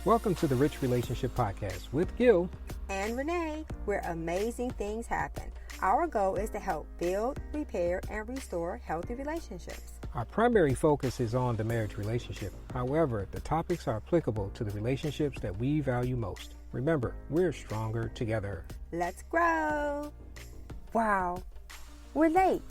Welcome to the Rich Relationship Podcast with Gil and Renee, where amazing things happen. Our goal is to help build, repair, and restore healthy relationships. Our primary focus is on the marriage relationship. However, the topics are applicable to the relationships that we value most. Remember, we're stronger together. Let's grow. Wow, we're late.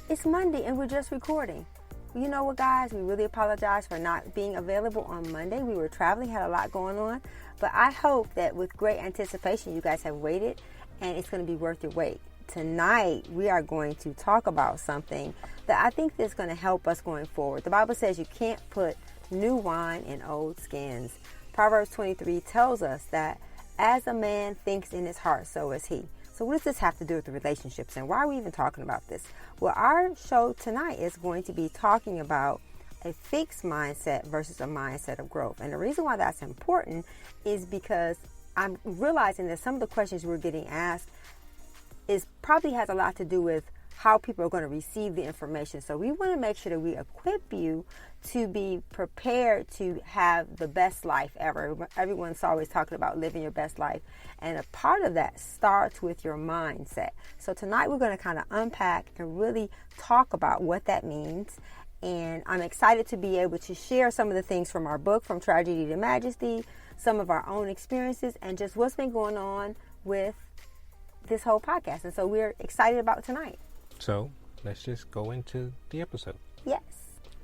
It's Monday and we're just recording. You know what, guys? We really apologize for not being available on Monday. We were traveling, had a lot going on. But I hope that with great anticipation, you guys have waited, and it's going to be worth your wait. Tonight, we are going to talk about something that I think is going to help us going forward. The Bible says you can't put new wine in old skins. Proverbs 23 tells us that as a man thinks in his heart, so is he. So what does this have to do with the relationships, and why are we even talking about this? Well, our show tonight is going to be talking about a fixed mindset versus a mindset of growth. And the reason why that's important is because I'm realizing that some of the questions we're getting asked probably has a lot to do with how people are going to receive the information. So we want to make sure that we equip you to be prepared to have the best life ever. Everyone's always talking about living your best life. And a part of that starts with your mindset. So tonight we're going to kind of unpack and really talk about what that means. And I'm excited to be able to share some of the things from our book, From Tragedy to Majesty, some of our own experiences, and just what's been going on with this whole podcast. And so we're excited about tonight. So let's just go into the episode. Yes.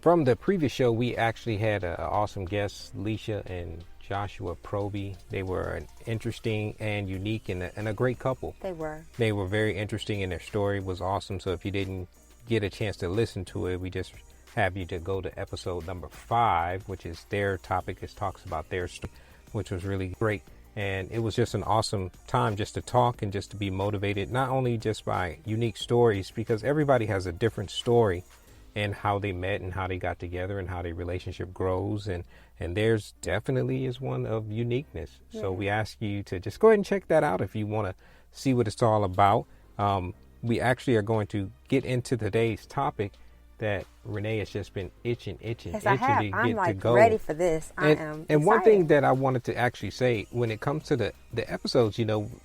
From the previous show, we actually had an awesome guest, Leisha and Joshua Proby. They were an interesting and unique and a great couple. They were. They were very interesting, and their story was awesome. So if you didn't get a chance to listen to it, we just have you to go to episode number 5, which is their topic. It talks about their story, which was really great. And it was just an awesome time just to talk and just to be motivated, not only just by unique stories, because everybody has a different story and how they met and how they got together and how their relationship grows. And theirs definitely is one of uniqueness. Yeah. So we ask you to just go ahead and check that out if you want to see what it's all about. We actually are going to get into today's topic that Renee has just been itching yes, to get I'm to go. Ready for this. I am And excited. one thing that I wanted to actually say when it comes to the episodes,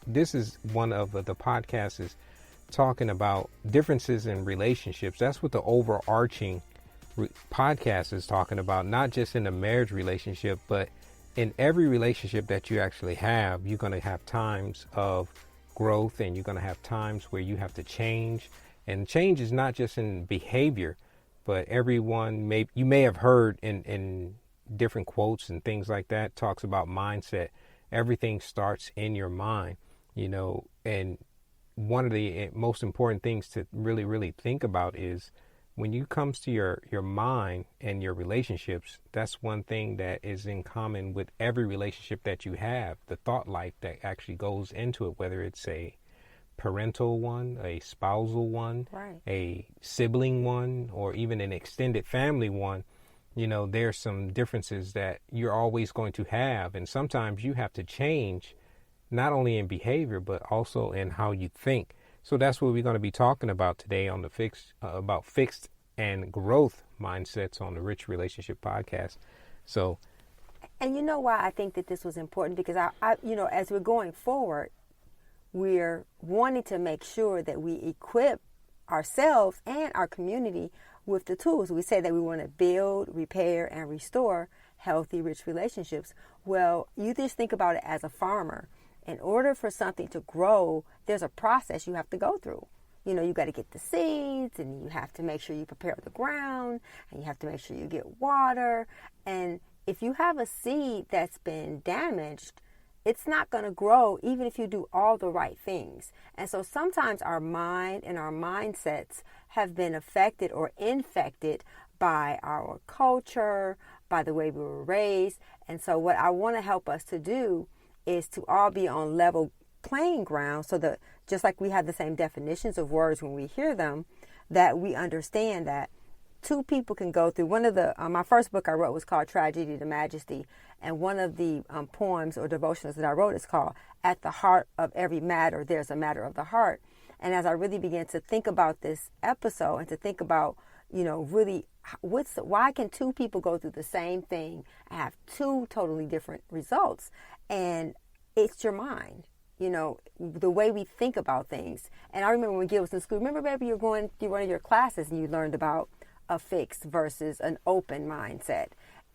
this is one of the podcasts is talking about differences in relationships. That's what the overarching podcast is talking about, not just in a marriage relationship, but in every relationship that you actually have. You're going to have times of growth, and you're going to have times where you have to change. And change is not just in behavior, but you may have heard in different quotes and things like that, talks about mindset. Everything starts in your mind, and one of the most important things to really, really think about is when it comes to your mind and your relationships, that's one thing that is in common with every relationship that you have, the thought life that actually goes into it, whether it's a parental one, a spousal one, right, a sibling one, or even an extended family one. There's some differences that you're always going to have, and sometimes you have to change not only in behavior but also in how you think. So that's what we're going to be talking about today on the fixed and growth mindsets on the Rich Relationship Podcast. So, and you know why I think that this was important, because I as we're going forward, we're wanting to make sure that we equip ourselves and our community with the tools. We say that we want to build, repair, and restore healthy, rich relationships. Well, you just think about it as a farmer. In order for something to grow, there's a process you have to go through. You got to get the seeds, and you have to make sure you prepare the ground, and you have to make sure you get water. And if you have a seed that's been damaged, it's not going to grow even if you do all the right things. And so sometimes our mind and our mindsets have been affected or infected by our culture, by the way we were raised. And so what I want to help us to do is to all be on level playing ground, so that just like we have the same definitions of words when we hear them, that we understand that two people can go through. One of the my first book I wrote was called Tragedy to Majesty, and one of the poems or devotionals that I wrote is called At the Heart of Every Matter There's a Matter of the Heart. And as I really began to think about this episode and to think about really, why can two people go through the same thing and have two totally different results? And it's your mind, the way we think about things. And I remember when Gil was in school, remember, baby, you're going through one of your classes and you learned about a fixed versus an open mindset.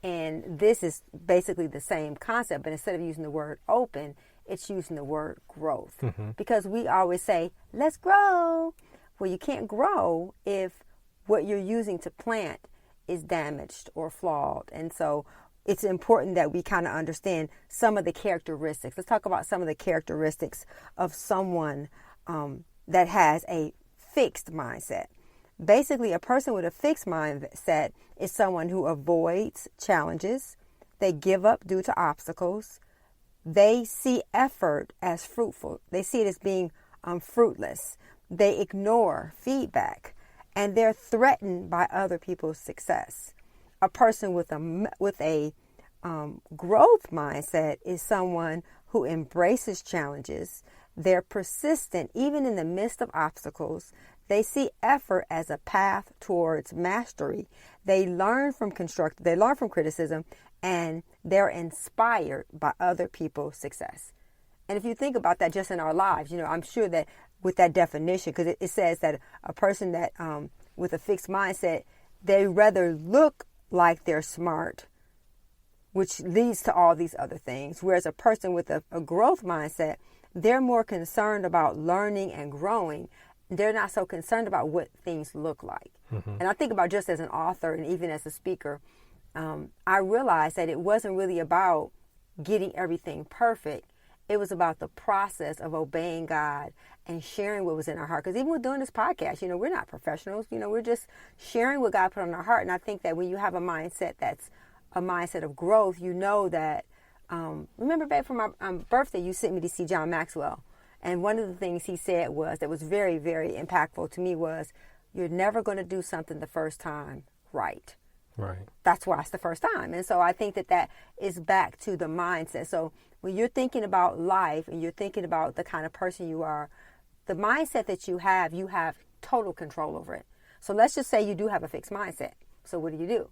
And this is basically the same concept, but instead of using the word open, it's using the word growth. Because we always say, let's grow. Well, you can't grow if what you're using to plant is damaged or flawed. And so it's important that we kind of understand some of the characteristics. Let's talk about some of the characteristics of someone that has a fixed mindset. Basically, a person with a fixed mindset is someone who avoids challenges. They give up due to obstacles. They see effort as fruitful. They see it as being fruitless. They ignore feedback, and they're threatened by other people's success. A person with a growth mindset is someone who embraces challenges. They're persistent even in the midst of obstacles. They see effort as a path towards mastery. They learn from criticism, and they're inspired by other people's success. And if you think about that just in our lives, I'm sure that with that definition, because it says that a person that with a fixed mindset, they rather look like they're smart, which leads to all these other things. Whereas a person with a growth mindset, they're more concerned about learning and growing. They're not so concerned about what things look like. And I think about just as an author and even as a speaker, I realized that it wasn't really about getting everything perfect. It was about the process of obeying God and sharing what was in our heart. Because even with doing this podcast, we're not professionals. We're just sharing what God put on our heart. And I think that when you have a mindset that's a mindset of growth, that, remember back from my birthday, you sent me to see John Maxwell. And one of the things he said that was very, very impactful to me was, you're never going to do something the first time right. Right. That's why it's the first time. And so I think that is back to the mindset. So when you're thinking about life and you're thinking about the kind of person you are, the mindset that you have total control over it. So let's just say you do have a fixed mindset. So what do?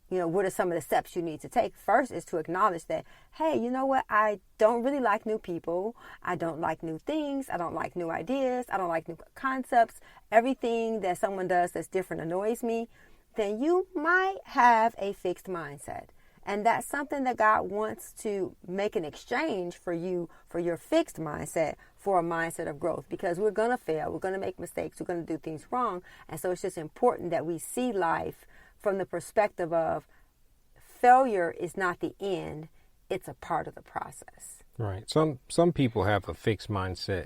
What are some of the steps you need to take? First is to acknowledge that, hey, you know what? I don't really like new people. I don't like new things. I don't like new ideas. I don't like new concepts. Everything that someone does that's different annoys me. Then you might have a fixed mindset. And that's something that God wants to make an exchange for you, for your fixed mindset, for a mindset of growth. Because we're going to fail. We're going to make mistakes. We're going to do things wrong. And so it's just important that we see life from the perspective of failure is not the end. It's a part of the process. Right. Some people have a fixed mindset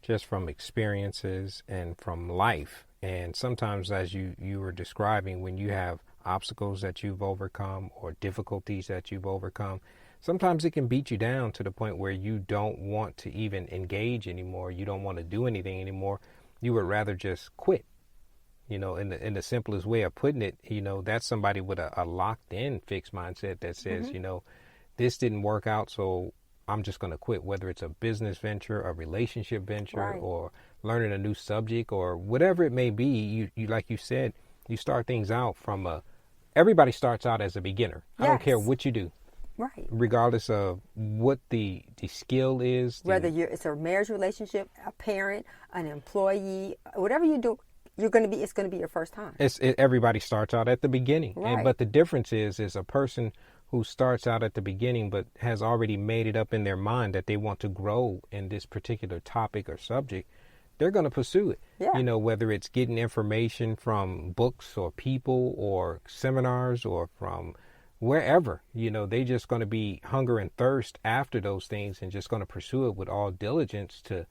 just from experiences and from life. And sometimes, as you were describing, when you have obstacles that you've overcome or difficulties that you've overcome, sometimes it can beat you down to the point where you don't want to even engage anymore. You don't want to do anything anymore. You would rather just quit. In the simplest way of putting it, that's somebody with a locked in fixed mindset that says, this didn't work out, so I'm just going to quit, whether it's a business venture, a relationship venture, right, or learning a new subject or whatever it may be. You like you said, you start things out from everybody starts out as a beginner. Yes. I don't care what you do. Right. Regardless of what the skill is. Whether it's a marriage relationship, a parent, an employee, whatever you do, it's going to be your first time. Everybody starts out at the beginning. Right. But the difference is a person who starts out at the beginning but has already made it up in their mind that they want to grow in this particular topic or subject, they're going to pursue it. Yeah. Whether it's getting information from books or people or seminars or from wherever, they just going to be hunger and thirst after those things and just going to pursue it with all diligence to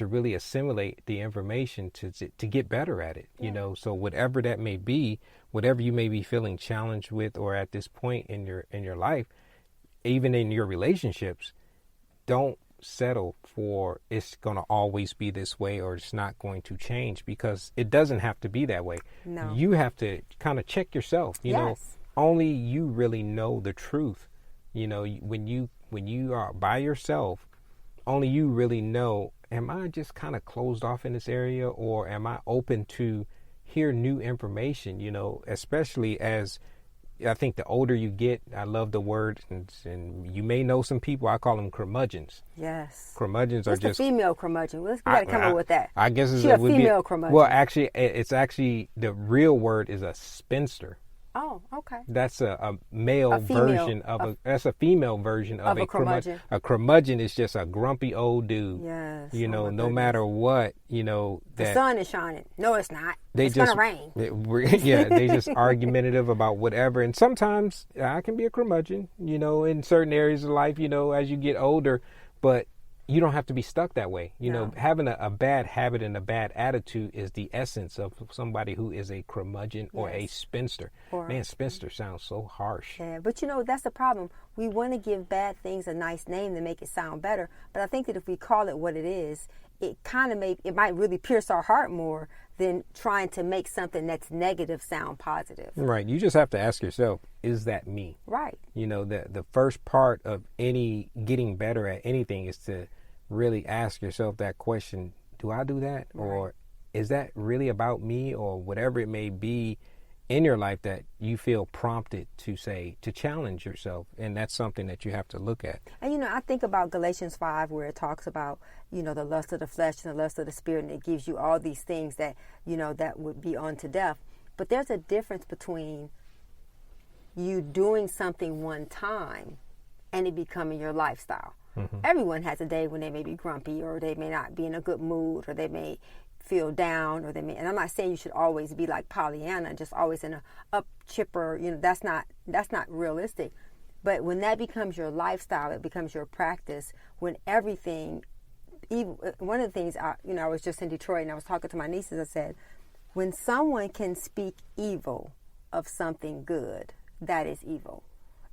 really assimilate the information to get better at it. Yeah. So whatever that may be, whatever you may be feeling challenged with, or at this point in your life, even in your relationships, don't settle for it's going to always be this way or it's not going to change, because it doesn't have to be that way. No. You have to kind of check yourself. Yes. Only you really know the truth. When you are by yourself, only you really know, am I just kind of closed off in this area, or am I open to hear new information, especially as I think the older you get. I love the word, and you may know some people, I call them curmudgeons. Yes. Curmudgeons are just the female curmudgeon. We got to come up with that. I guess She's a female curmudgeon. Well, actually, it's actually the real word is a spinster. Oh, okay. That's a male version of that's a female version of a curmudgeon. A curmudgeon is just a grumpy old dude. Yes. No matter what, the sun is shining. No, it's not. It's just gonna rain. They just argumentative about whatever. And sometimes I can be a curmudgeon, in certain areas of life, as you get older, but you don't have to be stuck that way. Having a bad habit and a bad attitude is the essence of somebody who is a curmudgeon or a spinster. Man, spinster sounds so harsh. Yeah, but that's the problem. We want to give bad things a nice name to make it sound better. But I think that if we call it what it is, it might really pierce our heart more than trying to make something that's negative sound positive. Right. You just have to ask yourself, is that me? Right. The first part of any getting better at anything is to really ask yourself that question, do I do that? Right. Or is that really about me, or whatever it may be in your life that you feel prompted to challenge yourself? And that's something that you have to look at. And I think about Galatians 5, where it talks about, the lust of the flesh and the lust of the spirit, and it gives you all these things that, that would be unto death. But there's a difference between you doing something one time and it becoming your lifestyle. Mm-hmm. Everyone has a day when they may be grumpy, or they may not be in a good mood, or they may feel down, and I'm not saying you should always be like Pollyanna, just always in a up chipper, that's not realistic. But when that becomes your lifestyle, it becomes your practice, when everything, even one of the things, I was just in Detroit and I was talking to my nieces, I said, when someone can speak evil of something good, that is evil.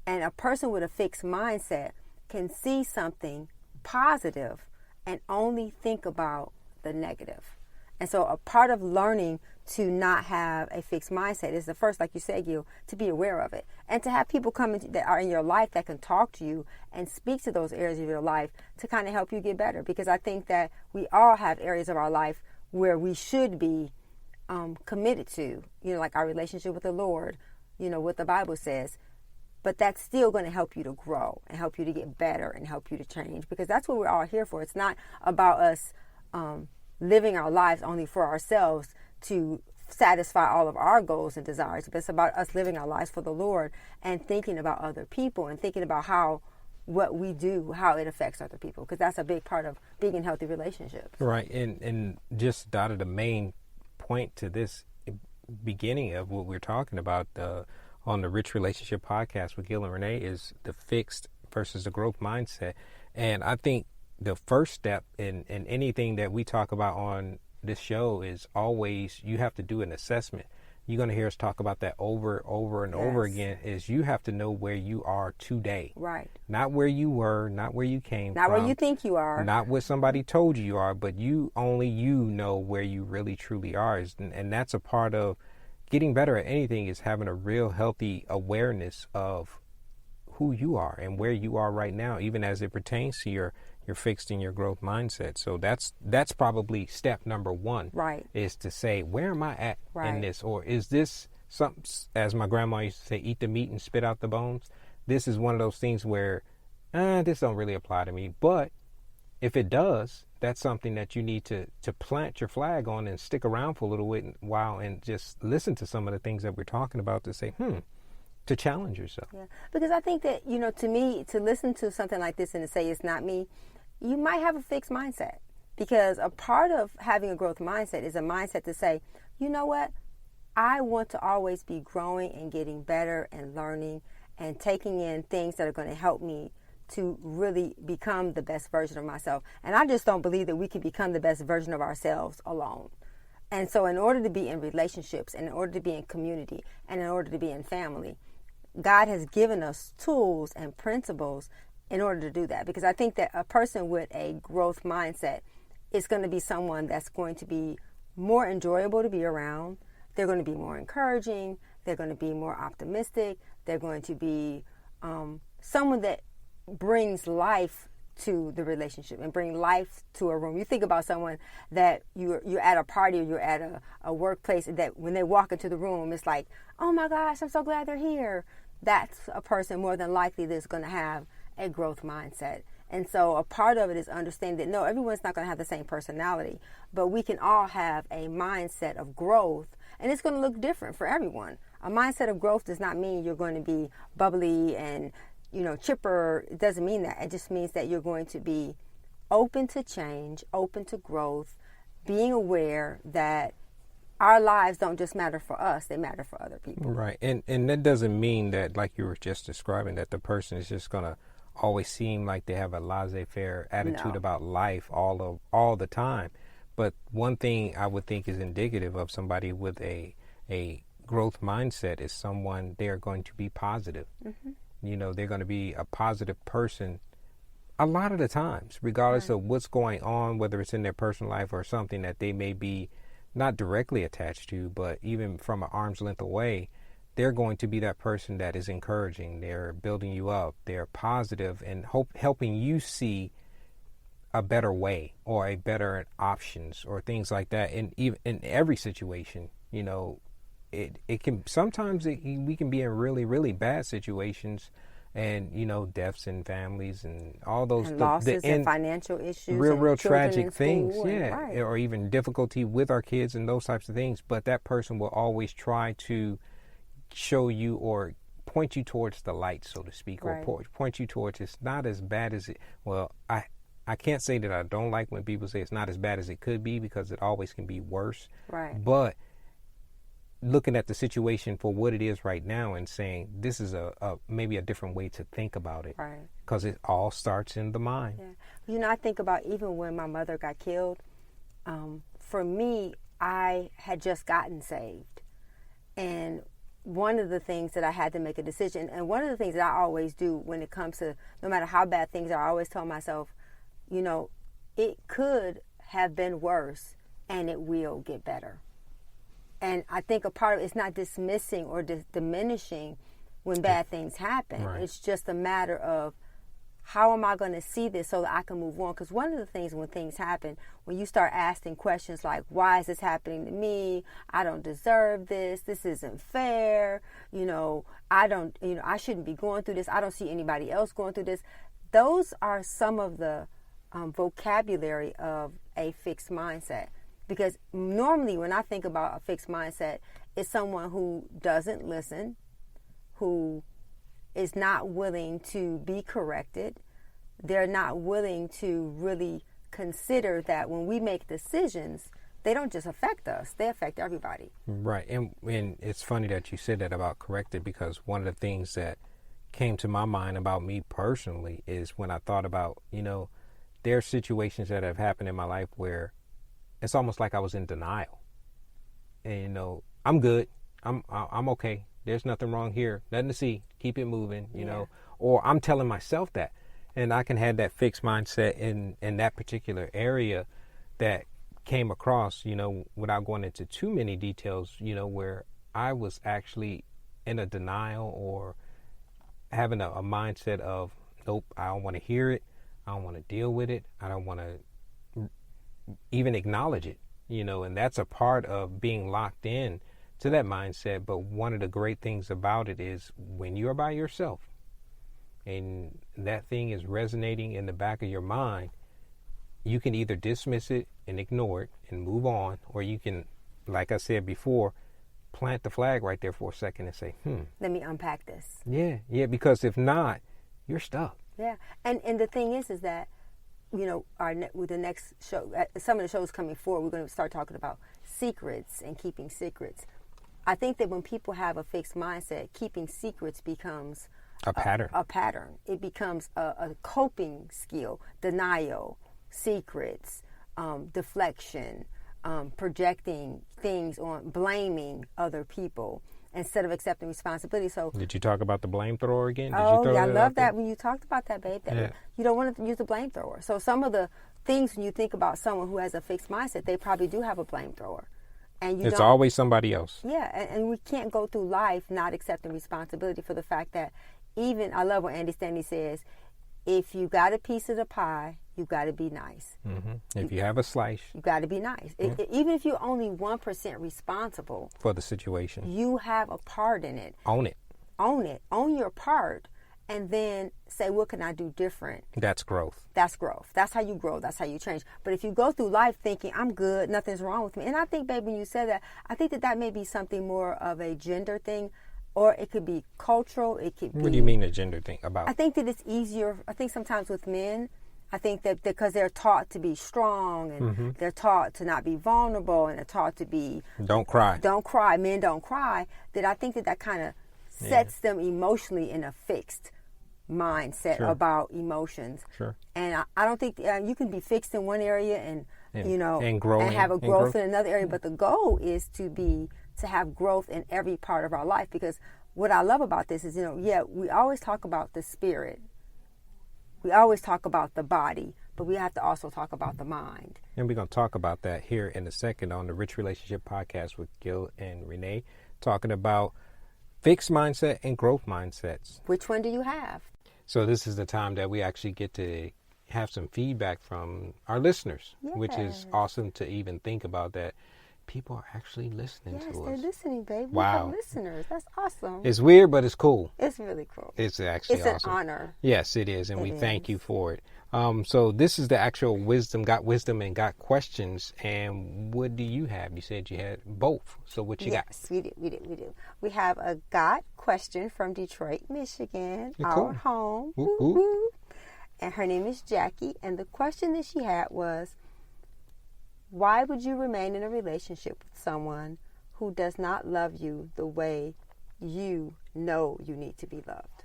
And a person with a fixed mindset can see something positive and only think about the negative. And so a part of learning to not have a fixed mindset is the first, like you said, Gil, to be aware of it. And to have people come that are in your life that can talk to you and speak to those areas of your life to kind of help you get better. Because I think that we all have areas of our life where we should be committed to, like our relationship with the Lord, what the Bible says. But that's still going to help you to grow and help you to get better and help you to change, because that's what we're all here for. It's not about us living our lives only for ourselves to satisfy all of our goals and desires, but it's about us living our lives for the Lord and thinking about other people and thinking about how what we do, how it affects other people, because that's a big part of being in healthy relationships. Right. And just the main point to this beginning of what we're talking about on the Rich Relationship Podcast with Gil and Renee is the fixed versus the growth mindset. And I think the first step in anything that we talk about on this show is always you have to do an assessment. You're going to hear us talk about that over and over again, is you have to know where you are today. Right. Not where you were, not where you came from. Not where you think you are. Not what somebody told you are, but only you know where you really truly are. And that's a part of getting better at anything, is having a real healthy awareness of who you are and where you are right now, even as it pertains to your fixed in your growth mindset. So that's probably step number one. Right. Is to say, where am I at in this? Or is this something, as my grandma used to say, eat the meat and spit out the bones? This is one of those things where this don't really apply to me. But if it does, that's something that you need to plant your flag on and stick around for a little while and just listen to some of the things that we're talking about to say, to challenge yourself. Yeah, because I think that, to me, to listen to something like this and to say it's not me, you might have a fixed mindset. Because a part of having a growth mindset is a mindset to say, you know what, I want to always be growing and getting better and learning and taking in things that are going to help me to really become the best version of myself. And I just don't believe that we can become the best version of ourselves alone. And so in order to be in relationships, and in order to be in community, and in order to be in family, God has given us tools and principles in order to do that. Because I think that a person with a growth mindset is going to be someone that's going to be more enjoyable to be around. They're going to be more encouraging. They're going to be more optimistic. They're going to be someone that brings life to the relationship and bring life to a room. You think about someone that you're at a party or you're at a workplace that when they walk into the room, it's like, oh my gosh, I'm so glad they're here. That's a person more than likely that's going to have a growth mindset. And so a part of it is understanding that no, everyone's not going to have the same personality, but we can all have a mindset of growth, and it's going to look different for everyone. A mindset of growth does not mean you're going to be bubbly and, chipper. It doesn't mean that. It just means that you're going to be open to change, open to growth, being aware that our lives don't just matter for us, they matter for other people. Right. And that doesn't mean that, like you were just describing, that the person is just going to always seem like they have a laissez-faire attitude about life all the time. But one thing I would think is indicative of somebody with a growth mindset is someone, they are going to be positive. Mm-hmm. They're going to be a positive person a lot of the times, regardless of what's going on, whether it's in their personal life or something that they may be not directly attached to, but even from an arm's length away. They're going to be that person that is encouraging. They're building you up. They're positive and helping you see a better way or a better options or things like that. And even in every situation, it can sometimes we can be in really, really bad situations, and deaths in families and all those and losses and financial issues, real tragic things, right. Or even difficulty with our kids and those types of things. But that person will always try to show you or point you towards the light, so to speak, or point you towards it's not as bad as it. Well, I can't say that I don't like when people say it's not as bad as it could be, because it always can be worse. Right. But looking at the situation for what it is right now and saying this is a maybe a different way to think about it, right? Because it all starts in the mind. Yeah. I think about even when my mother got killed. For me, I had just gotten saved, and one of the things that I had to make a decision, and one of the things that I always do when it comes to no matter how bad things are, I always tell myself, it could have been worse and it will get better. And I think a part of it's not dismissing or diminishing when bad things happen. Right. It's just a matter of how am I going to see this so that I can move on? Because one of the things when things happen, when you start asking questions like, why is this happening to me? I don't deserve this. This isn't fair. I shouldn't be going through this. I don't see anybody else going through this. Those are some of the vocabulary of a fixed mindset. Because normally when I think about a fixed mindset, it's someone who doesn't listen, who is not willing to be corrected. They're not willing to really consider that when we make decisions, they don't just affect us, they affect everybody. Right. And it's funny that you said that about corrected, because one of the things that came to my mind about me personally is when I thought about, there are situations that have happened in my life where it's almost like I was in denial. And, I'm good. I'm okay. There's nothing wrong here. Nothing to see. Keep it moving, you know. Or I'm telling myself that. And I can have that fixed mindset in that particular area that came across, without going into too many details, where I was actually in a denial or having a mindset of, nope, I don't want to hear it. I don't want to deal with it. I don't want to even acknowledge it, and that's a part of being locked in to that mindset. But one of the great things about it is when you're by yourself and that thing is resonating in the back of your mind, you can either dismiss it and ignore it and move on, or you can, like I said before, plant the flag right there for a second and say, let me unpack this. Yeah, because if not, you're stuck. Yeah, and the thing is that, with the next show, some of the shows coming forward, we're going to start talking about secrets and keeping secrets. I think that when people have a fixed mindset, keeping secrets becomes a pattern. A pattern. It becomes a coping skill. Denial, secrets, deflection, projecting things on, blaming other people instead of accepting responsibility. So, did you talk about the blame thrower again? I love that when you talked about that, babe. You don't want to use the blame thrower. So some of the things when you think about someone who has a fixed mindset, they probably do have a blame thrower. And it's always somebody else. Yeah, and we can't go through life not accepting responsibility for the fact that I love what Andy Stanley says, if you got a piece of the pie, you got to be nice. If you have a slice, you got to be nice. Even if you're only 1% responsible for the situation, you have a part in it. Own it. Own it. Own your part. And then say, what can I do different? That's growth. That's growth. That's how you grow. That's how you change. But if you go through life thinking, I'm good, nothing's wrong with me. And I think, babe, when you said that, I think that may be something more of a gender thing, or it could be cultural. It could be. What do you mean a gender thing about? I think that it's easier. I think sometimes with men, I think that because they're taught to be strong and they're taught to not be vulnerable and they're taught to be. Don't cry. Don't cry. Men don't cry. That I think that kind of sets them emotionally in a fixed mindset about emotions. Sure. And I don't think you can be fixed in one area and growing, and have a growth in another area. But the goal is to have growth in every part of our life. Because what I love about this is, we always talk about the spirit. We always talk about the body, but we have to also talk about the mind. And we're going to talk about that here in a second on the Rich Relationship Podcast with Gil and Renee, talking about fixed mindset and growth mindsets. Which one do you have? So this is the time that we actually get to have some feedback from our listeners, which is awesome to even think about that people are actually listening to us. Yes, they're listening, baby. Wow. We have listeners. That's awesome. It's weird, but it's cool. It's really cool. It's actually awesome. It's an honor. Yes, it is, and we thank you for it. So this is the actual got wisdom and got questions. And what do you have? You said you had both. So what you got? Yes, we do. We have a got question from Detroit, Michigan, our home. Ooh. And her name is Jackie. And the question that she had was, why would you remain in a relationship with someone who does not love you the way you know you need to be loved?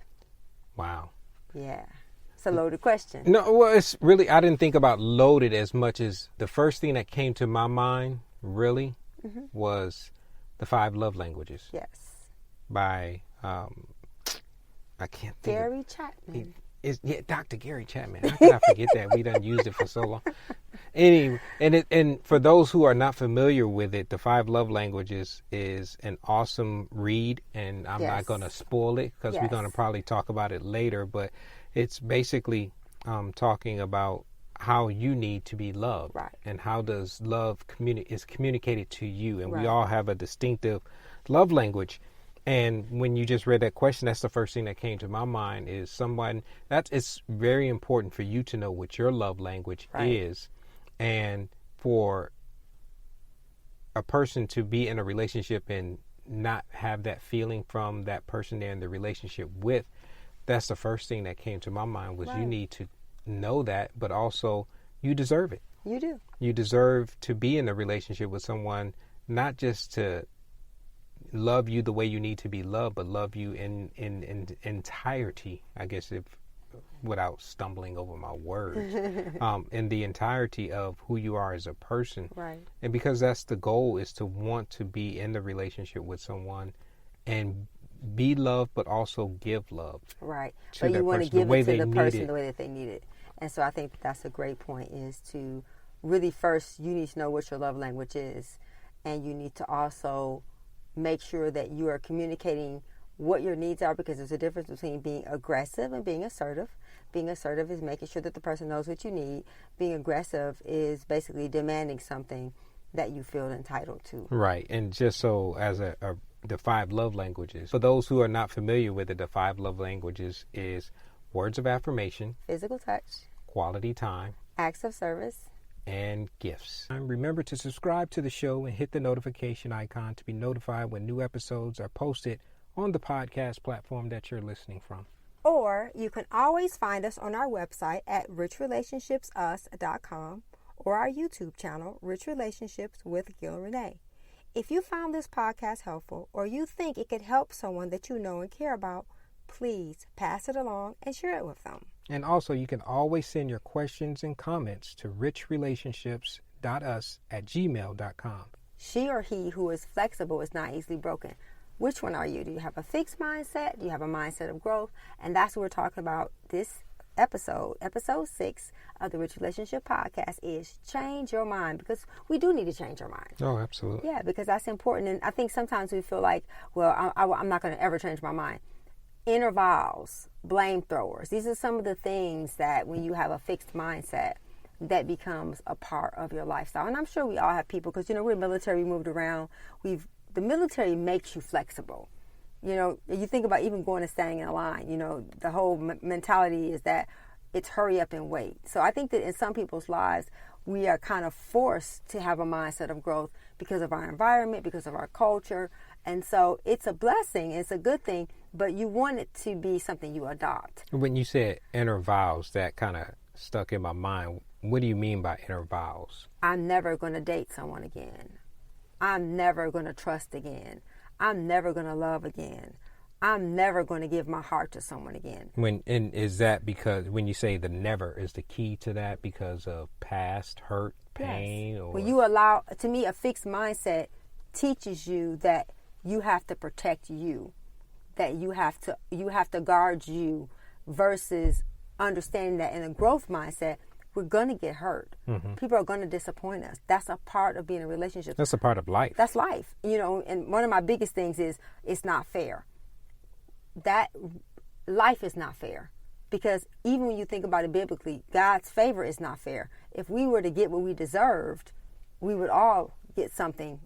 Wow. Yeah. It's a loaded question. No, well, it's really, I didn't think about loaded as much as the first thing that came to my mind, really, was The 5 Love Languages. Yes. By, I can't think Gary Chapman. Dr. Gary Chapman. How can I forget that? We done used it for so long. Anyway, and for those who are not familiar with it, The 5 Love Languages is an awesome read, and I'm not going to spoil it because we're going to probably talk about it later, but it's basically talking about how you need to be loved, right, and how does love is communicated to you, and we all have a distinctive love language. And when you just read that question, that's the first thing that came to my mind is it's very important for you to know what your love language is. And for a person to be in a relationship and not have that feeling from that person they're in the relationship with, that's the first thing that came to my mind was you need to know that, but also you deserve it. You do. You deserve to be in a relationship with someone, not just to love you the way you need to be loved, but love you in entirety, I guess, if without stumbling over my words, in the entirety of who you are as a person. Right. And because that's the goal, is to want to be in the relationship with someone and be loved, but also give love. Right. But you want to give it to the person the way that they need it. And so I think that's a great point, is to really first, you need to know what your love language is. And you need to also make sure that you are communicating what your needs are, because there's a difference between being aggressive and being assertive. Being assertive is making sure that the person knows what you need. Being aggressive is basically demanding something that you feel entitled to. Right. And just so as the 5 love languages, for those who are not familiar with it, the 5 love languages is words of affirmation, physical touch, quality time, acts of service, and gifts. And remember to subscribe to the show and hit the notification icon to be notified when new episodes are posted on the podcast platform that you're listening from. Or you can always find us on our website at richrelationshipsus.com or our YouTube channel, Rich Relationships with Gil and Renee. If you found this podcast helpful, or you think it could help someone that you know and care about, please pass it along and share it with them. And also, you can always send your questions and comments to richrelationships.us@gmail.com. She or he who is flexible is not easily broken. Which one are you? Do you have a fixed mindset? Do you have a mindset of growth? And that's what we're talking about this episode. Episode 6 of the Rich Relationship Podcast is change your mind, because we do need to change our mind. Oh, absolutely. Yeah, because that's important. And I think sometimes we feel like, well, I'm not going to ever change my mind. inner vows, blame throwers. These are some of the things that when you have a fixed mindset, that becomes a part of your lifestyle. And I'm sure we all have people, because, we're military, we moved around. The military makes you flexible. You think about even going and standing in a line, the whole mentality is that it's hurry up and wait. So I think that in some people's lives, we are kind of forced to have a mindset of growth because of our environment, because of our culture. And so it's a blessing, it's a good thing, but you want it to be something you adopt. When you said inner vows, that kind of stuck in my mind. What do you mean by inner vows? I'm never going to date someone again. I'm never going to trust again. I'm never going to love again. I'm never going to give my heart to someone again. And is that because when you say the never, is the key to that because of past hurt, pain? Yes. Or When you allow, to me, a fixed mindset teaches you that you have to protect you, that you have to guard you, versus understanding that in a growth mindset, we're going to get hurt. Mm-hmm. People are going to disappoint us. That's a part of being in a relationship. That's a part of life. That's life. And one of my biggest things is it's not fair. That life is not fair, because even when you think about it biblically, God's favor is not fair. If we were to get what we deserved, we would all get something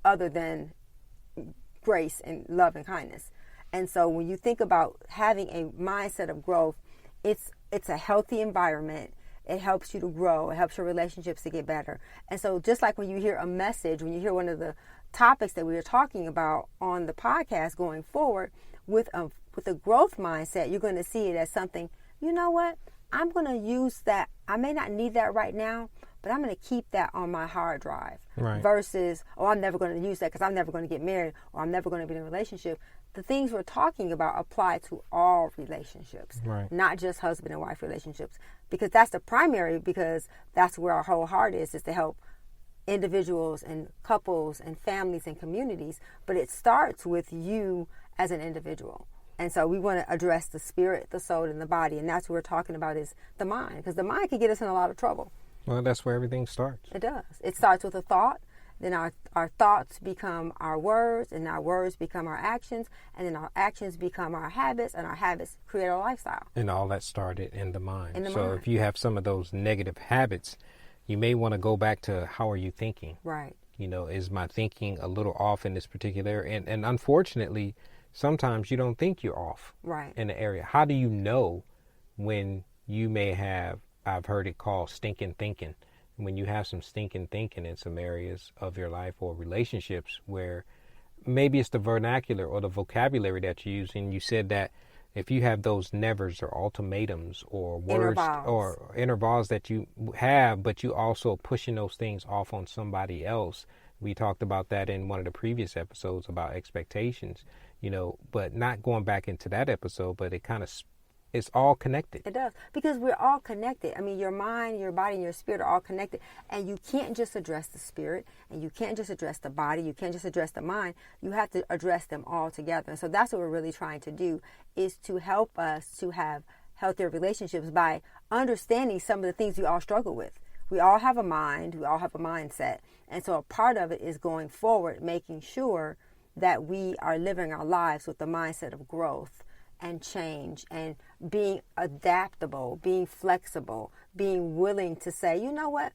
other than grace and love and kindness. And so when you think about having a mindset of growth, it's a healthy environment. It helps you to grow. It helps your relationships to get better. And so just like when you hear a message, when you hear one of the topics that we are talking about on the podcast going forward, with a growth mindset, you're going to see it as something, you know what? I'm going to use that. I may not need that right now, but I'm going to keep that on my hard drive. Right. Versus, I'm never going to use that because I'm never going to get married, or I'm never going to be in a relationship. The things we're talking about apply to all relationships, right, not just husband and wife relationships, because that's the primary, because that's where our whole heart is to help individuals and couples and families and communities. But it starts with you as an individual. And so we want to address the spirit, the soul, and the body. And that's what we're talking about, is the mind, because the mind can get us in a lot of trouble. Well, that's where everything starts. It does. It starts with a thought. Then our thoughts become our words, and our words become our actions, and then our actions become our habits, and our habits create our lifestyle. And all that started in the mind. So if you have some of those negative habits, you may want to go back to, how are you thinking? Right. Is my thinking a little off in this particular area? And unfortunately, sometimes you don't think you're off, right, in the area. How do you know when you may have, I've heard it called stinking thinking, when you have some stinking thinking in some areas of your life or relationships where maybe it's the vernacular or the vocabulary that you use. And you said that if you have those nevers or ultimatums or words or intervals that you have, but you also pushing those things off on somebody else. We talked about that in one of the previous episodes about expectations, but not going back into that episode, but it's all connected. It does, because we're all connected. I mean, your mind, your body, and your spirit are all connected. And you can't just address the spirit, and you can't just address the body, you can't just address the mind. You have to address them all together. And so that's what we're really trying to do, is to help us to have healthier relationships by understanding some of the things we all struggle with. We all have a mind, we all have a mindset. And so a part of it is going forward, making sure that we are living our lives with the mindset of growth and change, and being adaptable, being flexible, being willing to say, you know what?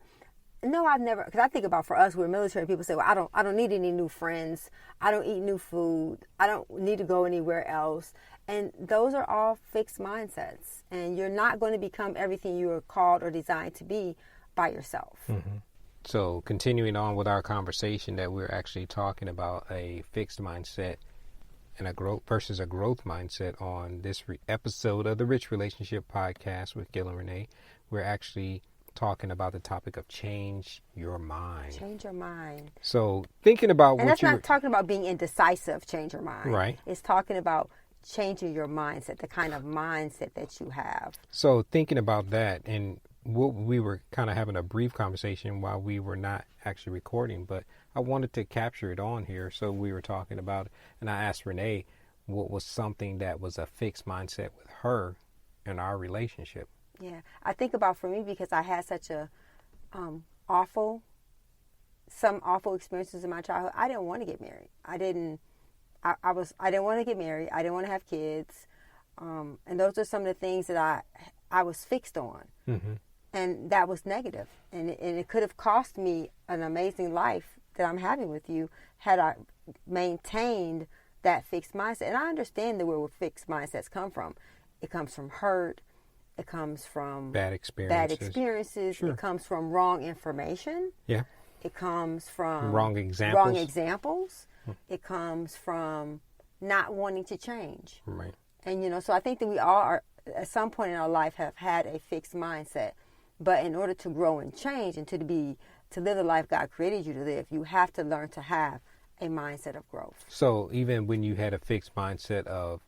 No, I've never, because I think about, for us, we're military people, say, well, I don't need any new friends. I don't eat new food. I don't need to go anywhere else. And those are all fixed mindsets. And you're not going to become everything you are called or designed to be by yourself. Mm-hmm. So continuing on with our conversation, that we're actually talking about a fixed mindset and a growth versus a growth mindset on this episode of the Rich Relationship Podcast with Gil and Renee. We're actually talking about the topic of change your mind. Change your mind. So thinking about and that's not talking about being indecisive, change your mind. Right. It's talking about changing your mindset, the kind of mindset that you have. So thinking about that, and we were kind of having a brief conversation while we were not actually recording, but I wanted to capture it on here. So we were talking about, and I asked Renee what was something that was a fixed mindset with her in our relationship. Yeah, I think about, for me, because I had such a awful experiences in my childhood. I didn't want to get married. I didn't want to get married. I didn't want to have kids. And those are some of the things that I was fixed on. Mm-hmm. And that was negative. And it could have cost me an amazing life that I'm having with you had I maintained that fixed mindset. And I understand where fixed mindsets come from. It comes from hurt. It comes from bad experiences. Sure. It comes from wrong information. Yeah. It comes from wrong examples. It comes from not wanting to change. Right. And, so I think that we all are, at some point in our life, have had a fixed mindset. But in order to grow and change and to live the life God created you to live, you have to learn to have a mindset of growth. So even when you had a fixed mindset of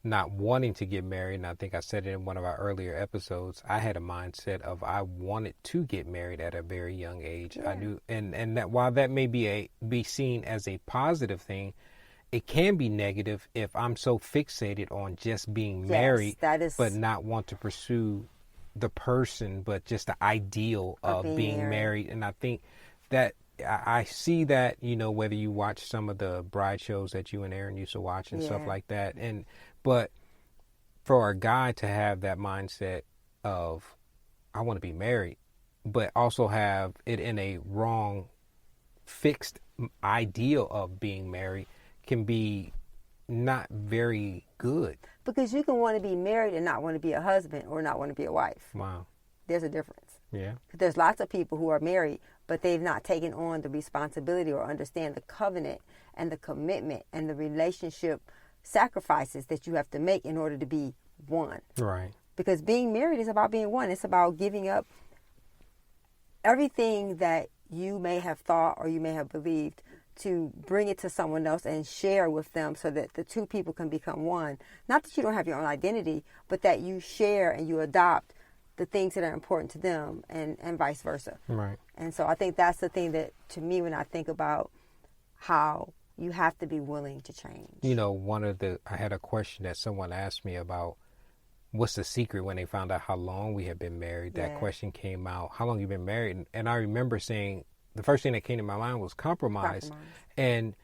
not wanting to get married, and I think I said it in one of our earlier episodes, I had a mindset of I wanted to get married at a very young age. Yeah. I knew, and that while that may be seen as a positive thing, it can be negative if I'm so fixated on just being married, but not want to pursue the person, but just the ideal of being married. And I think that I see that, whether you watch some of the bride shows that you and Aaron used to watch and stuff like that. But for a guy to have that mindset of, I want to be married, but also have it in a wrong, fixed ideal of being married can be not very good. Because you can want to be married and not want to be a husband or not want to be a wife. Wow. There's a difference. Yeah. There's lots of people who are married, but they've not taken on the responsibility or understand the covenant and the commitment and the relationship sacrifices that you have to make in order to be one. Right. Because being married is about being one. It's about giving up everything that you may have thought or you may have believed to bring it to someone else and share with them so that the two people can become one. Not that you don't have your own identity, but that you share and you adopt the things that are important to them and vice versa. Right. And so I think that's the thing that, to me, when I think about how you have to be willing to change. I had a question that someone asked me about what's the secret when they found out how long we had been married. That question came out, how long you been married? And I remember saying, the first thing that came to my mind was compromise. And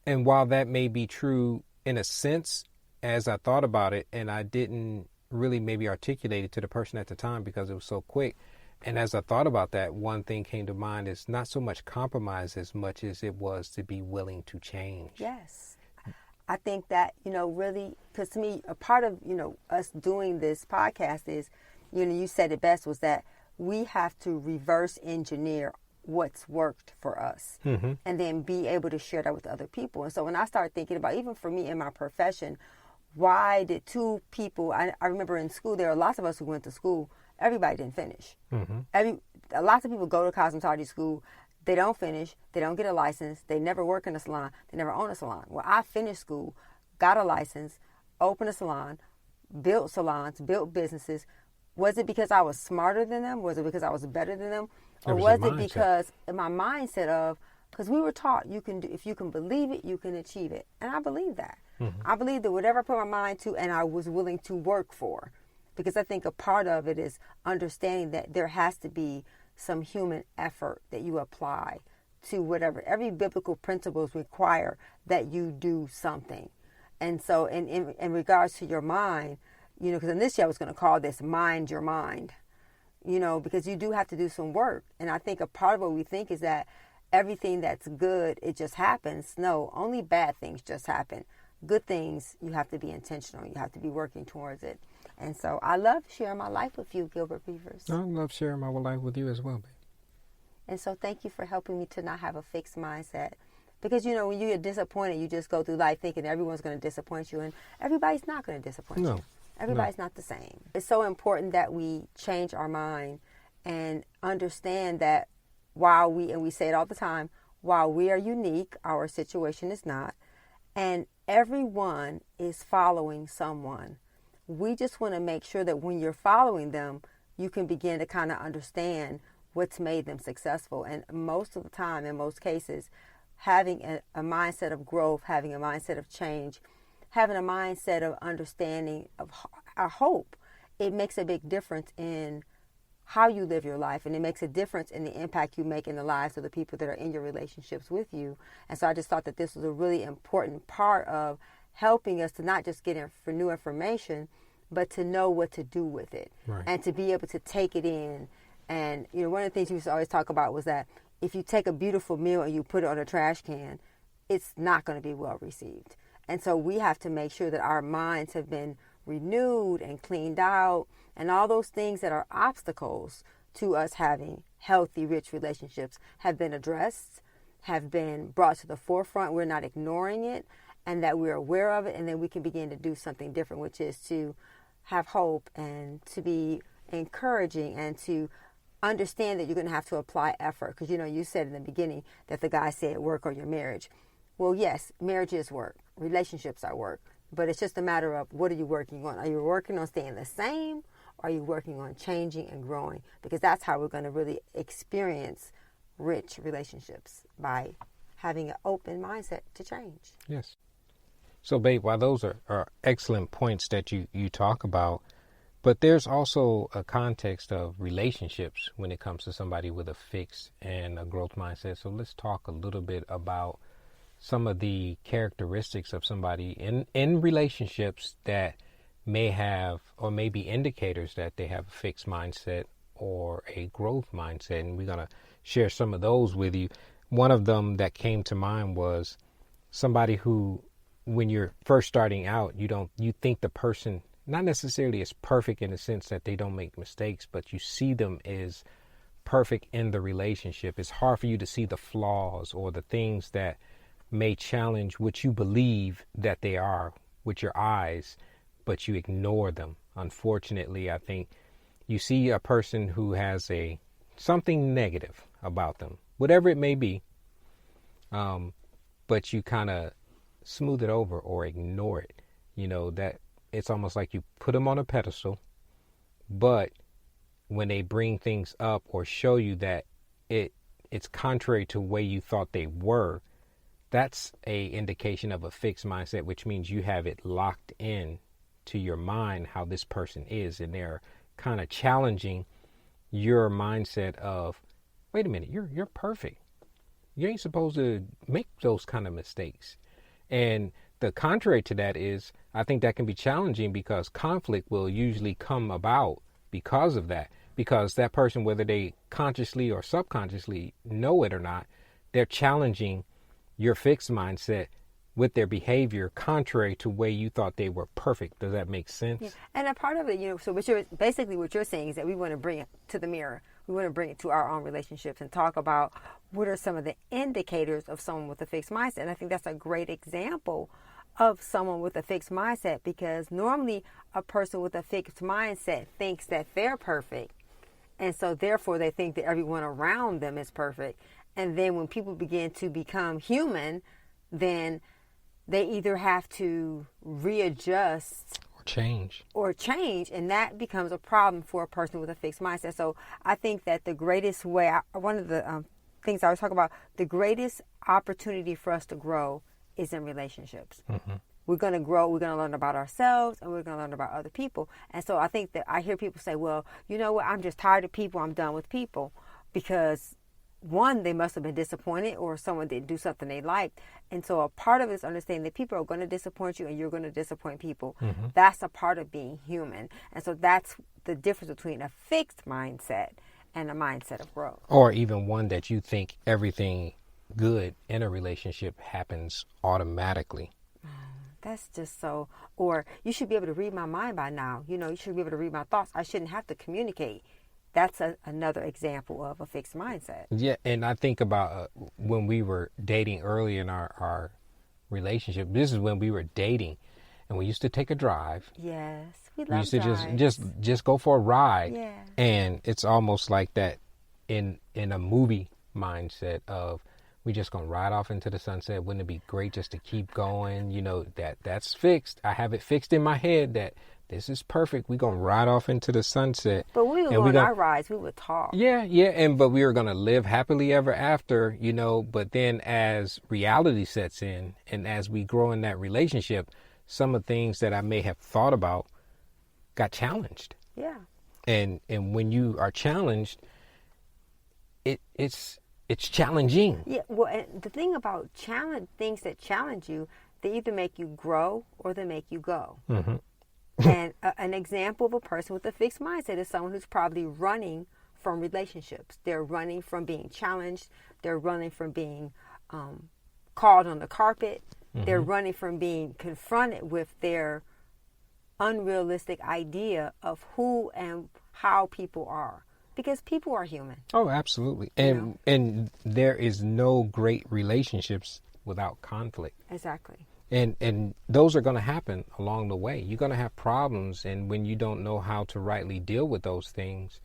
while that may be true in a sense, as I thought about it, and I didn't really maybe articulate it to the person at the time because it was so quick. And as I thought about that, one thing came to mind is not so much compromise as much as it was to be willing to change. Yes. I think that, really, because to me, a part of, us doing this podcast is, you said it best, was that we have to reverse engineer what's worked for us and then be able to share that with other people. And so when I started thinking about, even for me in my profession, why did two people, I remember in school, there are lots of us who went to school, everybody didn't finish. Lots of people go to cosmetology school, they don't finish, they don't get a license, they never work in a salon, they never own a salon. Well, I finished school, got a license, opened a salon, built salons, built businesses. Was it because I was smarter than them? Was it because I was better than them? Or was it because my mindset of, because we were taught if you can believe it, you can achieve it. And I believe that. I believe that whatever I put my mind to and I was willing to work for, because I think a part of it is understanding that there has to be some human effort that you apply to whatever. Every biblical principles require that you do something. And so in regards to your mind, because initially I was going to call this Mind Your Mind, because you do have to do some work. And I think a part of what we think is that everything that's good, it just happens. No, only bad things just happen. Good things, you have to be intentional. You have to be working towards it. And so I love sharing my life with you, Gilbert Beavers. I love sharing my life with you as well, babe. And so thank you for helping me to not have a fixed mindset. Because, when you get disappointed, you just go through life thinking everyone's going to disappoint you. And everybody's not going to disappoint you. Everybody's not the same. It's so important that we change our mind and understand that while we say it all the time, while we are unique, our situation is not. And everyone is following someone. We just want to make sure that when you're following them, you can begin to kind of understand what's made them successful. And most of the time, in most cases, having a mindset of growth, having a mindset of change, having a mindset of understanding of our hope, it makes a big difference in how you live your life, and it makes a difference in the impact you make in the lives of the people that are in your relationships with you. And so I just thought that this was a really important part of helping us to not just get in for new information, but to know what to do with it, Right. and to be able to take it in. And, you know, one of the things we used to always talk about was that if you take a beautiful meal and you put it on a trash can, it's not going to be well received. And so we have to make sure that our minds have been renewed and cleaned out, and all those things that are obstacles to us having healthy, rich relationships have been addressed, have been brought to the forefront. We're not ignoring it, and that we're aware of it, and then we can begin to do something different, which is to have hope and to be encouraging and to understand that you're going to have to apply effort. Because, you know, you said in the beginning that the guy said work on your marriage. Well, yes, marriage is work. Relationships are work. But it's just a matter of, what are you working on? Are you working on staying the same? Or are you working on changing and growing? Because that's how we're going to really experience rich relationships, by having an open mindset to change. Yes. So, babe, while those are excellent points that you talk about, but there's also a context of relationships when it comes to somebody with a fixed and a growth mindset. So let's talk a little bit about some of the characteristics of somebody in relationships that may have, or may be indicators that they have a fixed mindset or a growth mindset. And we're going to share some of those with you. One of them that came to mind was somebody who, when you're first starting out, you think the person not necessarily is perfect in the sense that they don't make mistakes, but you see them as perfect in the relationship. It's hard for you to see the flaws or the things that may challenge what you believe that they are with your eyes, but you ignore them. Unfortunately, I think you see a person who has something negative about them, whatever it may be, but you kind of smooth it over or ignore it. You know, that it's almost like you put them on a pedestal, but when they bring things up or show you that it's contrary to the way you thought they were, that's a indication of a fixed mindset, which means you have it locked in to your mind how this person is, and they're kind of challenging your mindset of, wait a minute, you're perfect. You ain't supposed to make those kind of mistakes. And the contrary to that is, I think that can be challenging because conflict will usually come about because of that. Because that person, whether they consciously or subconsciously know it or not, they're challenging your fixed mindset with their behavior contrary to the way you thought they were perfect. Does that make sense? Yeah. And a part of it, you know, so what you're saying is that we want to bring it to the mirror. We want to bring it to our own relationships and talk about what are some of the indicators of someone with a fixed mindset. And I think that's a great example of someone with a fixed mindset, because normally a person with a fixed mindset thinks that they're perfect. And so therefore they think that everyone around them is perfect. And then when people begin to become human, then they either have to readjust or change, and that becomes a problem for a person with a fixed mindset. So I think that the greatest way, one of the things I always talk about, the greatest opportunity for us to grow is in relationships. Mm-hmm. We're going to grow, we're going to learn about ourselves, and we're going to learn about other people. And so I think that I hear people say, well, you know what, I'm just tired of people, I'm done with people, because one, they must have been disappointed, or someone didn't do something they liked. And so a part of it is understanding that people are going to disappoint you, and you're going to disappoint people. Mm-hmm. That's a part of being human. And so that's the difference between a fixed mindset and a mindset of growth. Or even one that you think everything good in a relationship happens automatically. That's just so, or you should be able to read my mind by now. You know, you should be able to read my thoughts. I shouldn't have to communicate. That's another example of a fixed mindset. Yeah, and I think about when we were dating early in our relationship. This is when we were dating, and we used to take a drive. Yes, we used to just go for a ride. Yeah. And it's almost like that in a movie mindset of, we just gonna ride off into the sunset. Wouldn't it be great just to keep going? You know, that's fixed. I have it fixed in my head that this is perfect. We're going to ride off into the sunset. But we would go on our rides. We would talk. Yeah. But we were going to live happily ever after, you know. But then as reality sets in and as we grow in that relationship, some of the things that I may have thought about got challenged. Yeah. And when you are challenged, it's challenging. Yeah. Well, and the thing about things that challenge you, They either make you grow or they make you go. Mm-hmm. And an example of a person with a fixed mindset is someone who's probably running from relationships. They're running from being challenged. They're running from being called on the carpet. Mm-hmm. They're running from being confronted with their unrealistic idea of who and how people are. Because people are human. Oh, absolutely. And there is no great relationships without conflict. Exactly. And those are going to happen along the way. You're going to have problems, and when you don't know how to rightly deal with those things,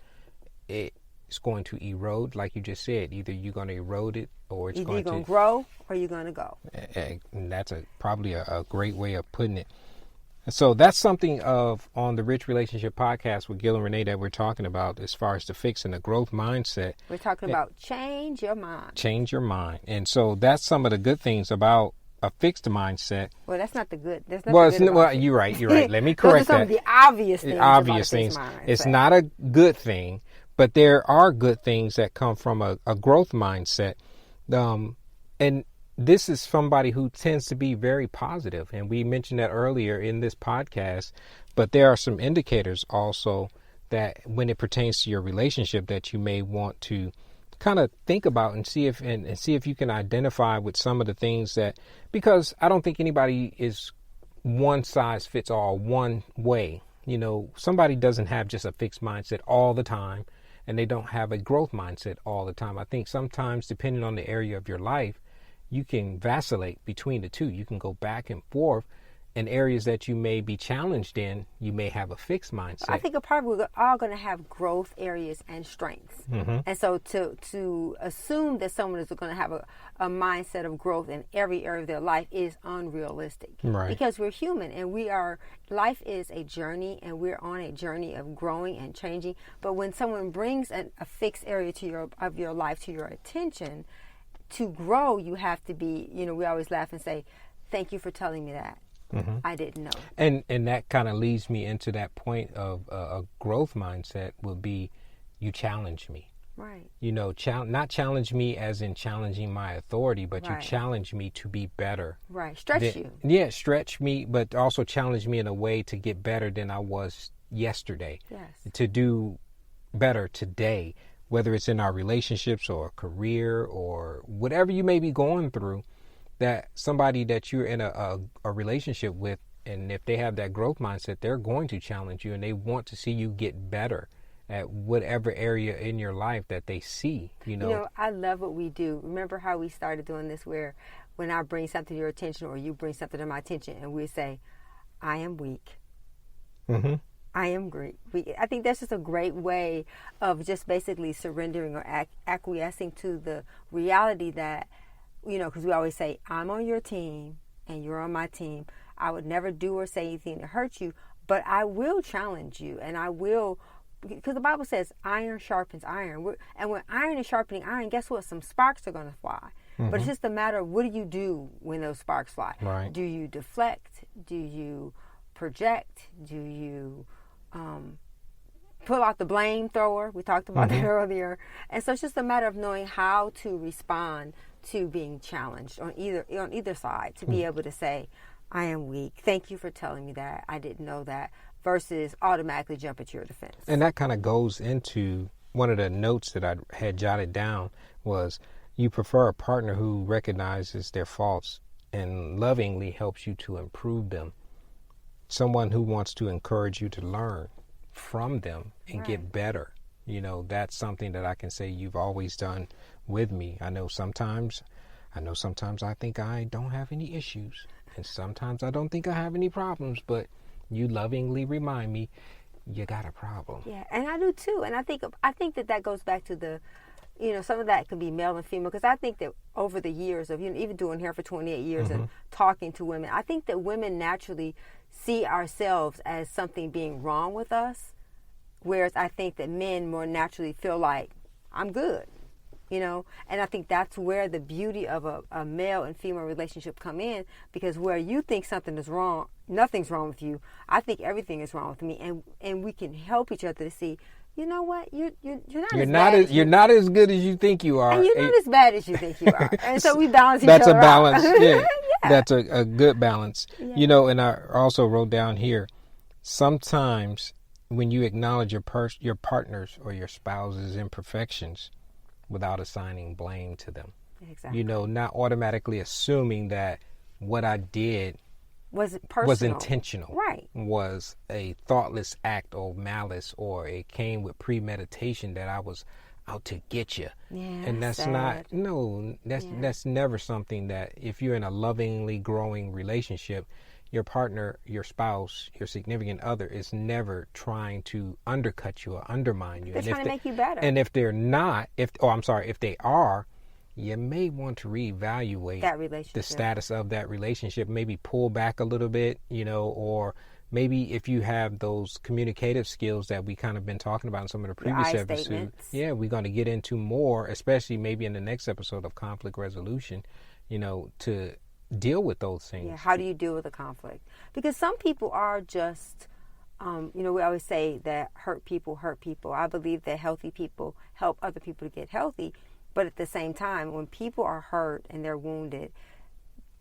it's going to erode, like you just said. Either you're going to erode it, or it's going to grow, or you're going to go. And that's probably a great way of putting it. So that's something on the Rich Relationship Podcast with Gil and Renee that we're talking about as far as the fix and the growth mindset. We're talking about change your mind. Change your mind. And so that's some of the good things about a fixed mindset. Well, that's not the good. There's You're right. Let me correct that. Those are some of the obvious things. Obvious things. It's not a good thing, but there are good things that come from a growth mindset. And this is somebody who tends to be very positive, and we mentioned that earlier in this podcast, but there are some indicators also that when it pertains to your relationship that you may want to kind of think about and see if you can identify with some of the things that, because I don't think anybody is one size fits all one way. You know, somebody doesn't have just a fixed mindset all the time, and they don't have a growth mindset all the time. I think sometimes, depending on the area of your life, you can vacillate between the two. You can go back and forth. In areas that you may be challenged in, you may have a fixed mindset. I think we're all going to have growth areas and strengths. Mm-hmm. And so to assume that someone is going to have a mindset of growth in every area of their life is unrealistic. Right. Because we're human, and life is a journey, and we're on a journey of growing and changing. But when someone brings a fixed area of your life to your attention, to grow, you have to be, we always laugh and say, thank you for telling me that. Mm-hmm. I didn't know. And that kind of leads me into that point of a growth mindset would be, you challenge me. Right. Not challenge me as in challenging my authority, but right. You challenge me to be better. Right. Stretch you. Yeah, stretch me, but also challenge me in a way to get better than I was yesterday. Yes. To do better today, whether it's in our relationships or career or whatever you may be going through. That somebody that you're in a relationship with, and if they have that growth mindset, they're going to challenge you, and they want to see you get better at whatever area in your life that they see. I love what we do. Remember how we started doing this, where when I bring something to your attention or you bring something to my attention, and we say, I am weak. Mm-hmm. I am great. I think that's just a great way of just basically surrendering or acquiescing to the reality that, because we always say, I'm on your team and you're on my team. I would never do or say anything to hurt you, but I will challenge you, and I will, because the Bible says iron sharpens iron. And when iron is sharpening iron, guess what? Some sparks are going to fly. Mm-hmm. But it's just a matter of, what do you do when those sparks fly? Right. Do you deflect? Do you project? Do you pull out the blame thrower? We talked about mm-hmm. that earlier. And so it's just a matter of knowing how to respond to being challenged on either side, to be able to say, I am weak. Thank you for telling me that. I didn't know that, versus automatically jump at your defense. And that kind of goes into one of the notes that I had jotted down was, you prefer a partner who recognizes their faults and lovingly helps you to improve them. Someone who wants to encourage you to learn from them and right. get better. That's something that I can say you've always done with me. I know sometimes I think I don't have any issues, and sometimes I don't think I have any problems, but you lovingly remind me, you got a problem. Yeah, and I do too. And I think that goes back to the, some of that could be male and female, because I think that over the years of, even doing hair for 28 years mm-hmm. and talking to women, I think that women naturally see ourselves as something being wrong with us, whereas I think that men more naturally feel like, I'm good. And I think that's where the beauty of a male and female relationship come in, because where you think something is wrong, nothing's wrong with you. I think everything is wrong with me, and we can help each other to see you know what? You're You're not as good as you think you are. And you're not as bad as you think you are. And so we balance each That's other a balance. out. Yeah. Yeah. That's a good balance. Yeah. You know, and I also wrote down here, sometimes when you acknowledge your partner's or your spouse's imperfections without assigning blame to them. Exactly. You know, not automatically assuming that what I did was personal. was intentional. Right. Was a thoughtless act or malice, or it came with premeditation that I was out to get you. Yeah, and that's sad. that's never something that, if you're in a lovingly growing relationship, your partner, your spouse, your significant other is never trying to undercut you or undermine you. They're trying to make you better. And if they're not, if they are, you may want to reevaluate that relationship, the status of that relationship, maybe pull back a little bit, you know, or maybe if you have those communicative skills that we kind of been talking about in some of the previous episodes. Yeah, we're going to get into more, especially maybe in the next episode of conflict resolution, you know, to deal with those things. Yeah, how do you deal with a conflict? Because some people are just, you know, we always say that hurt people hurt people. I believe that healthy people help other people to get healthy. But at the same time, when people are hurt and they're wounded,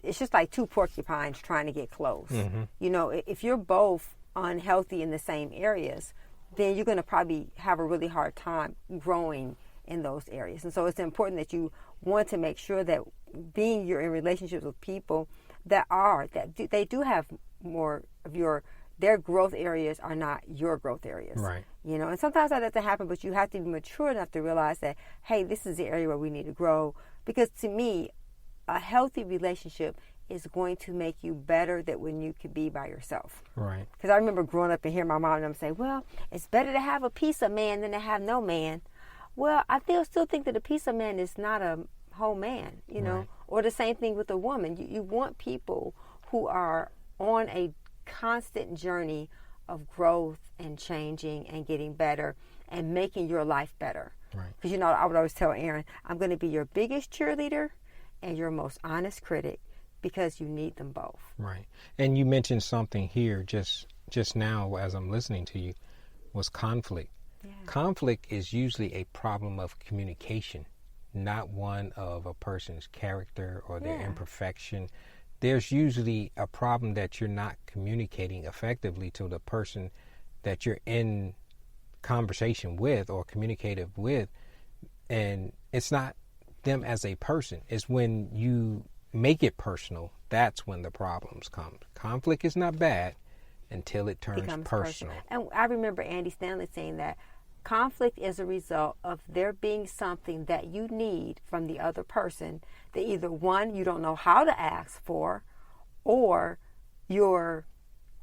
it's just like two porcupines trying to get close. Mm-hmm. You know, if you're both unhealthy in the same areas, then you're going to probably have a really hard time growing in those areas. And so it's important that you want to make sure that you're in relationships with people that they do have more of their growth areas are not your growth areas. Right. You know, and sometimes that doesn't happen, but you have to be mature enough to realize that, hey, this is the area where we need to grow. Because to me, a healthy relationship is going to make you better than when you could be by yourself. Right. Because I remember growing up and hearing my mom and them say, well, it's better to have a piece of man than to have no man. Well, I still think that a piece of man is not a whole man, you know. Right. Or the same thing with a woman. You want people who are on a constant journey of growth and changing and getting better and making your life better. Right. Because, you know, I would always tell Aaron, I'm going to be your biggest cheerleader and your most honest critic, because you need them both. Right. And you mentioned something here just now as I'm listening to you, was conflict. Yeah. Conflict is usually a problem of communication, not one of a person's character or their imperfection. There's usually a problem that you're not communicating effectively to the person that you're in conversation with or communicative with. And it's not them as a person. It's when you make it personal, that's when the problems come. Conflict is not bad until it turns personal. And I remember Andy Stanley saying that conflict is a result of there being something that you need from the other person that either, one, you don't know how to ask for, or you're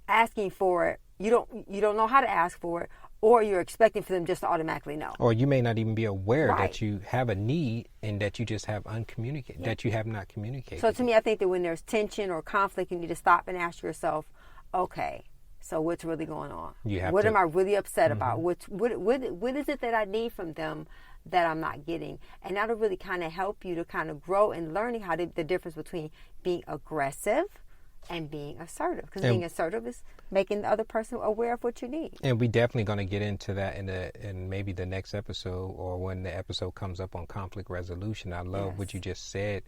asking for it, you don't know how to ask for it, or you're expecting for them just to automatically know. Or you may not even be aware that you have a need and that you just have uncommunicated, that you have not communicated. So to me, I think that when there's tension or conflict, you need to stop and ask yourself, okay, so what's really going on? What am I really upset about? What is it that I need from them that I'm not getting? And that'll really kind of help you to kind of grow in learning the difference between being aggressive and being assertive. Because being assertive is making the other person aware of what you need. And we definitely going to get into that in maybe the next episode, or when the episode comes up on conflict resolution. I love what you just said,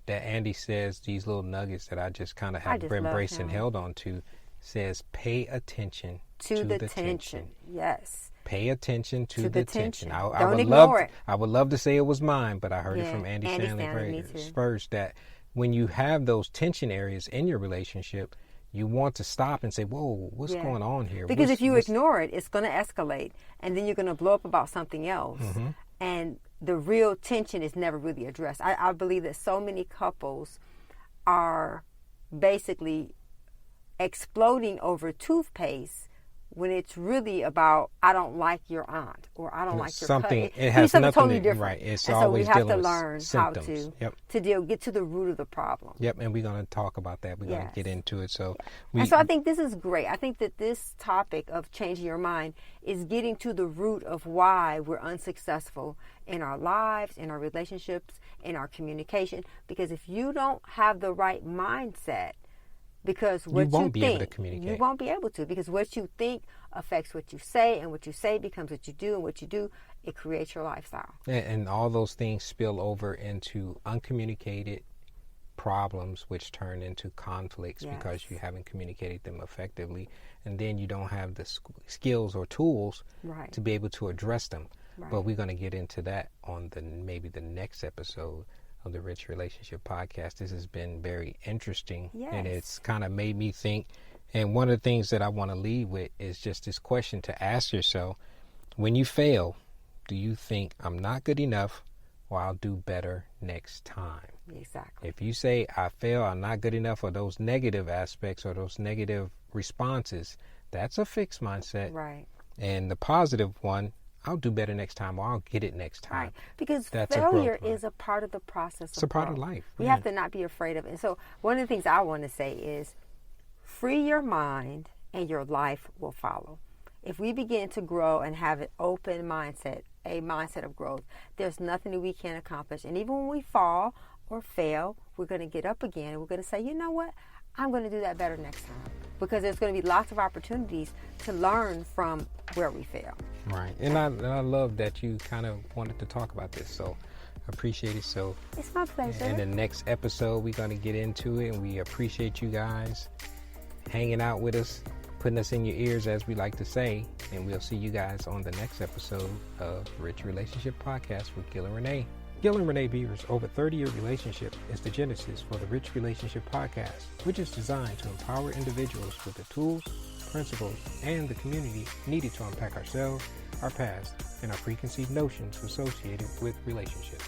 that Andy says, these little nuggets that I just kind of have embraced and held on to, says pay attention to the tension. Yes. Pay attention to the tension. Don't ignore it. I would love to say it was mine, but I heard it from Andy Stanley first, that when you have those tension areas in your relationship, you want to stop and say, whoa, what's going on here? Because if you ignore it, it's going to escalate, and then you're going to blow up about something else. Mm-hmm. And the real tension is never really addressed. I believe that so many couples are basically exploding over toothpaste when it's really about, I don't like your aunt, or I don't like your cousin. It has something nothing totally different. Right. It's and always so we have dealing to learn with how symptoms. to get to the root of the problem. Yep, and we're going to talk about that. We're going to get into it. So and so I think this is great. I think that this topic of changing your mind is getting to the root of why we're unsuccessful in our lives, in our relationships, in our communication. Because if you don't have the right mindset, Because what you won't be think, able to communicate. You won't be able to, because what you think affects what you say, and what you say becomes what you do, and what you do, it creates your lifestyle. And all those things spill over into uncommunicated problems, which turn into conflicts because you haven't communicated them effectively, and then you don't have the skills or tools to be able to address them. But we're going to get into that on maybe the next episode of the Rich Relationship Podcast. This has been very interesting, and it's kind of made me think. And one of the things that I want to leave with is just this question to ask yourself: when you fail, do you think I'm not good enough, or I'll do better next time? Exactly. If you say I fail, I'm not good enough, or those negative aspects or those negative responses, that's a fixed mindset. Right. And the positive one, I'll do better next time, or I'll get it next time. Right. Because that's failure is a part of the process. It's a part of life. We have to not be afraid of it. And so one of the things I want to say is free your mind and your life will follow. If we begin to grow and have an open mindset, a mindset of growth, there's nothing that we can't accomplish. And even when we fall or fail, we're going to get up again and we're going to say, you know what? I'm going to do that better next time. Because there's going to be lots of opportunities to learn from where we fail. Right. And I love that you kind of wanted to talk about this. So I appreciate it. So it's my pleasure. In the next episode, we're going to get into it. And we appreciate you guys hanging out with us, putting us in your ears, as we like to say. And we'll see you guys on the next episode of Rich Relationship Podcast with Gil and Renee. Gil and Renee Beaver's over 30-year relationship is the genesis for the Rich Relationship Podcast, which is designed to empower individuals with the tools, principles, and the community needed to unpack ourselves, our past, and our preconceived notions associated with relationships.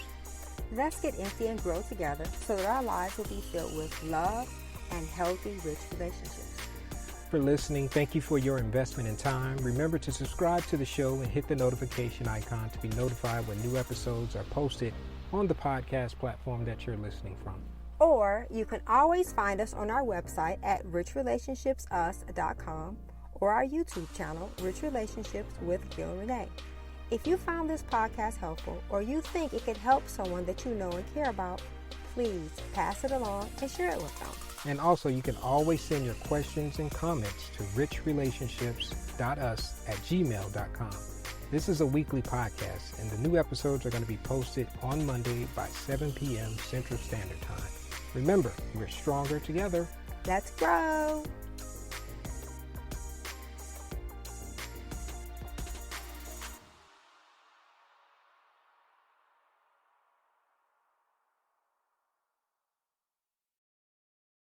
Let's get empty and grow together so that our lives will be filled with love and healthy, rich relationships. For listening, thank you for your investment in time. Remember to subscribe to the show and hit the notification icon to be notified when new episodes are posted on the podcast platform that you're listening from. Or you can always find us on our website at richrelationshipsus.com or our YouTube channel, Rich Relationships with Gil and Renee. If you found this podcast helpful or you think it could help someone that you know and care about, please pass it along and share it with them. And also, you can always send your questions and comments to richrelationships.us@gmail.com. This is a weekly podcast, and the new episodes are going to be posted on Monday by 7 p.m. Central Standard Time. Remember, we're stronger together. Let's grow.